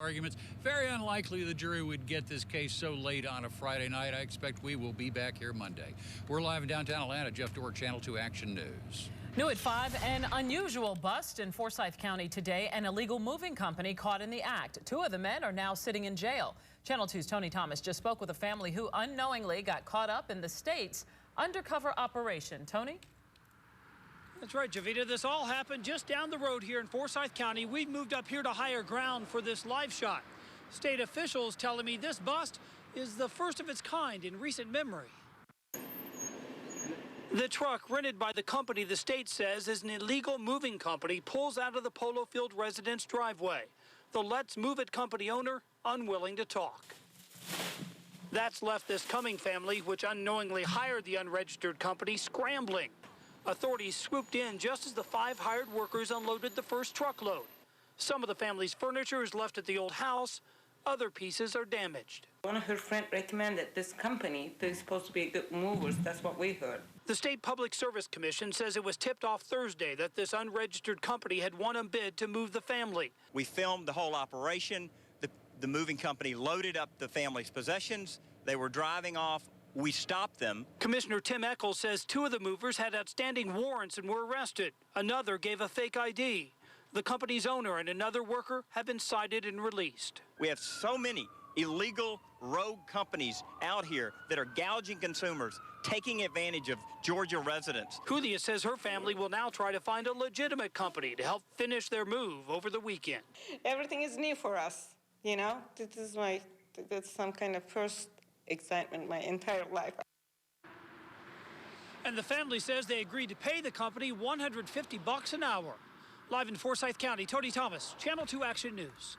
arguments. Very unlikely the jury would get this case so late on a Friday night. I expect we will be back here Monday. We're live in downtown Atlanta. Jeff Dorr, Channel 2 Action News. New at 5, an unusual bust in Forsyth County today. An illegal moving company caught in the act. 2 of the men are now sitting in jail. Channel 2's Tony Thomas just spoke with a family who unknowingly got caught up in the state's undercover operation. Tony? That's right, Javita. This all happened just down the road here in Forsyth County. We've moved up here to higher ground for this live shot. State officials telling me this bust is the first of its kind in recent memory. The truck rented by the company the state says is an illegal moving company pulls out of the Polo Field residence driveway. The Let's Move It company owner unwilling to talk. That's left this Cumming family, which unknowingly hired the unregistered company, scrambling. Authorities swooped in just as the 5 hired workers unloaded the first truckload. Some of the family's furniture is left at the old house. Other pieces are damaged. One of her friends recommended this company. They're supposed to be good movers. That's what we heard. The State Public Service Commission says it was tipped off Thursday that this unregistered company had won a bid to move the family. We filmed the whole operation. The moving company loaded up the family's possessions. They were driving off. We stopped them. Commissioner Tim Echols says 2 of the movers had outstanding warrants and were arrested. Another gave a fake ID. The company's owner and another worker have been cited and released. We have so many illegal rogue companies out here that are gouging consumers, taking advantage of Georgia residents. Julia says her family will now try to find a legitimate company to help finish their move over the weekend. Everything is new for us, you know. That's some kind of first excitement my entire life. And the family says they agreed to pay the company $150 an hour. Live in Forsyth County, Tony Thomas, Channel 2 Action News.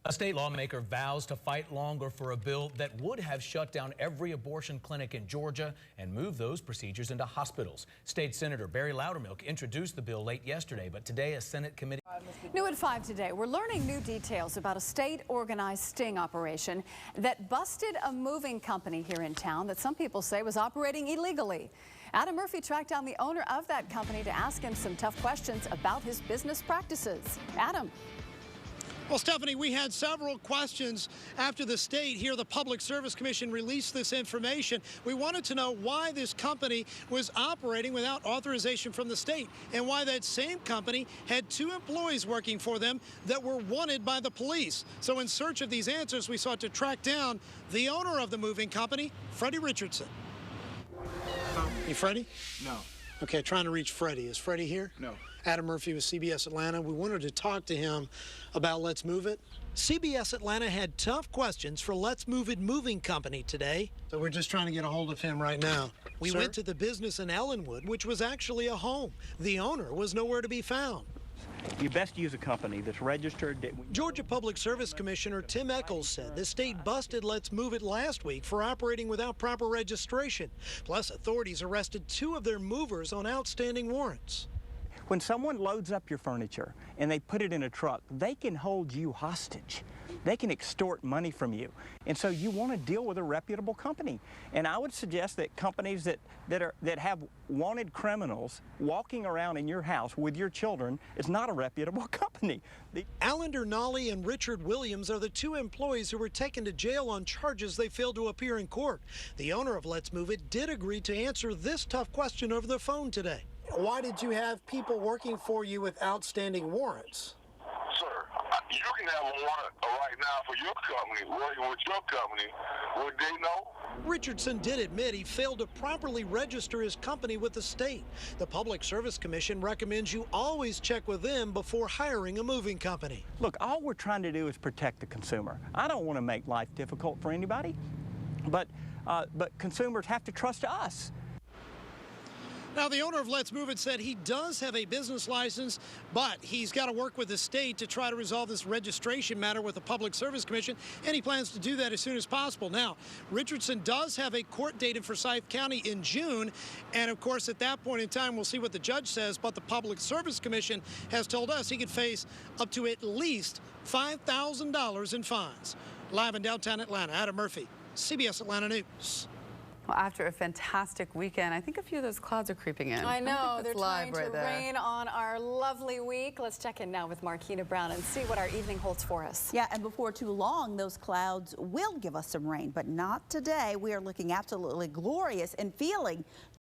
A state lawmaker vows to fight longer for a bill that would have shut down every abortion clinic in Georgia and move those procedures into hospitals. State Senator Barry Loudermilk introduced the bill late yesterday, but today a Senate committee... New at 5 today, we're learning new details about a state-organized sting operation that busted a moving company here in town that some people say was operating illegally. Adam Murphy tracked down the owner of that company to ask him some tough questions about his business practices. Adam. Well, Stephanie, we had several questions after the state here, the Public Service Commission, released this information. We wanted to know why this company was operating without authorization from the state and why that same company had 2 employees working for them that were wanted by the police. So in search of these answers, we sought to track down the owner of the moving company, Freddie Richardson. Hey, Freddie? No. Okay, trying to reach Freddie. Is Freddie here? No. Adam Murphy with CBS Atlanta. We wanted to talk to him about Let's Move It. CBS Atlanta had tough questions for Let's Move It Moving Company today. So we're just trying to get a hold of him right now. We went to the business in Ellenwood, which was actually a home. The owner was nowhere to be found. You best use a company that's registered. Georgia Public Service Commissioner Tim Echols said the state busted Let's Move It last week for operating without proper registration. Plus, authorities arrested 2 of their movers on outstanding warrants. When someone loads up your furniture and they put it in a truck, they can hold you hostage. They can extort money from you. And so you want to deal with a reputable company. And I would suggest that companies that have wanted criminals walking around in your house with your children is not a reputable company. Allender Nolly and Richard Williams are the 2 employees who were taken to jail on charges they failed to appear in court. The owner of Let's Move It did agree to answer this tough question over the phone today. Why did you have people working for you with outstanding warrants? Sir, you can have a warrant right now for your company, working with your company. Would they know? Richardson did admit he failed to properly register his company with the state. The Public Service Commission recommends you always check with them before hiring a moving company. Look, all we're trying to do is protect the consumer. I don't want to make life difficult for anybody, but consumers have to trust us. Now, the owner of Let's Move It said he does have a business license, but he's got to work with the state to try to resolve this registration matter with the Public Service Commission, and he plans to do that as soon as possible. Now, Richardson does have a court date in Forsyth County in June, and of course, at that point in time, we'll see what the judge says, but the Public Service Commission has told us he could face up to at least $5,000 in fines. Live in downtown Atlanta, Adam Murphy, CBS Atlanta News. Well, after a fantastic weekend, I think a few of those clouds are creeping in. I know, they're trying to right there. rain on our lovely week. Let's check in now with Marquita Brown and see what our evening holds for us. Yeah, and before too long, those clouds will give us some rain, but not today. We are looking absolutely glorious and feeling